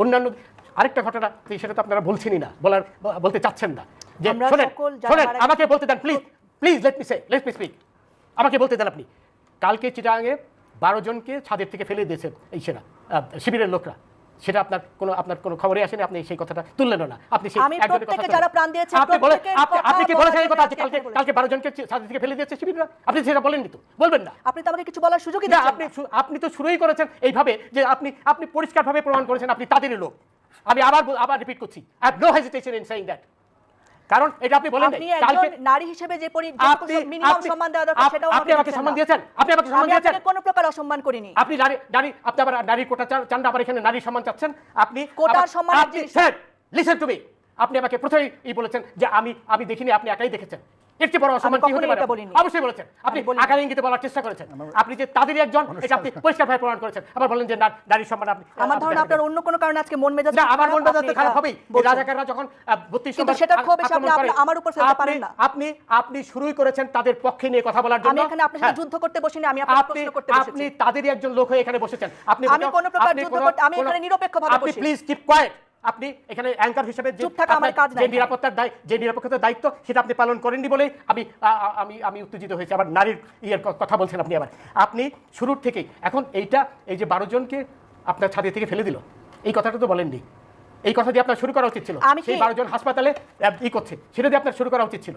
অন্যান্য আরেকটা ঘটনা সেটা তো আপনারা বলছেনই না, বলতে চাচ্ছেন না যে শোনেন আমাকে বলতে দেন please please let me speak. আমাকে বলতে দেন আপনি। কালকে চিটাগাংয়ে 12 জনকে ছাদের থেকে ফেলে দিয়েছে এই সেনা শিবিরের লোকরা, সেটা আপনার কোনো খবরে আসেনি, আপনি সেই কথাটা তুললেন না। আপনি সেই একজনের কথা যারা প্রাণ দিয়েছে আপনি কি বলেছেন এই কথা যে কালকে 12 জনকে ছাদের থেকে ফেলে দিয়েছে শিবিররা? আপনি সেটা বলেননি তো, বলবেন না। আপনি তো আমাকে কিছু বলার সুযোগই না, দিচ্ছেন না। আপনি তো শুরুই করেছেন এইভাবে যে আপনি পরিষ্কারভাবে প্রমাণ করেছেন আপনি তাদেরই লোক। আমি আবার রিপিট করছি, I have no hesitation in saying that. কারণ এটা আপনি বলেন আপনি একজন নারী হিসেবে যে মিনিমাম সম্মান দেওয়া দরকার সেটাও আপনি আমাকে সম্মান দিয়েছেন। আপনি আমাকে সম্মান আমি দিয়েছেন। আপনাকে কোনো প্রকার অসম্মান করিনি। আপনি আপনি আবার নারী কোটা চান, আবার এখানে নারী সম্মান চাচ্ছেন। আপনি কোটার সম্মান লিসেন টু মি। আপনি আমাকে প্রথমেই বলেছেন যে আমি দেখিনি, আপনি একাই দেখেছেন। এর চেয়ে বড় অসম্মান কি হতে পারে? অবশ্যই বলেছেন। আপনি আকার ইঙ্গিতে বলার চেষ্টা করেছেন। আপনি যে তাদেরই একজন, এটা আপনি পরিষ্কারভাবে প্রমাণ করেছেন। আবার বলেন যে নারী সম্মান আপনি। আমার ধারণা আপনার অন্য কোনো কারণে আজকে মন মেজাজ না, আমার মন মেজাজ তো খারাপ হবেই। রাজাকাররা যখন 32 কিন্তু সেটা খুব বেশি আপনি আমার উপর ফেলতে পারেন না। আপনি শুরুই করেছেন তাদের পক্ষে নিয়ে কথা বলার জন্য। আমি এখানে আপনার সাথে যুদ্ধ করতে বসিনি, আমি আপনাকে প্রশ্ন করতে বসেছি। আপনি তাদেরই একজন লোক হয়ে এখানে বসেছেন। আমি কোনো প্রকার যুদ্ধ করতে, আমি এখানে নিরপেক্ষভাবে বসি। আপনি প্লিজ কিপ কোয়েট। আপনি এখানে অ্যাঙ্কার হিসেবে যে নিরাপত্তার দায়িত্ব সেটা আপনি পালন করেননি বলেই আমি উত্তেজিত হয়েছি। আবার নারীর কথা বলছেন আপনি শুরুর থেকেই। এখন এই যে 12 জনকে আপনার ছাদে থেকে ফেলে দিল, এই কথাটা তো বলেননি। এই কথা দিয়ে আপনার শুরু করা উচিত ছিল। সেই 12 জন হাসপাতালে করছে, সেটা দিয়ে আপনার শুরু করা উচিত ছিল।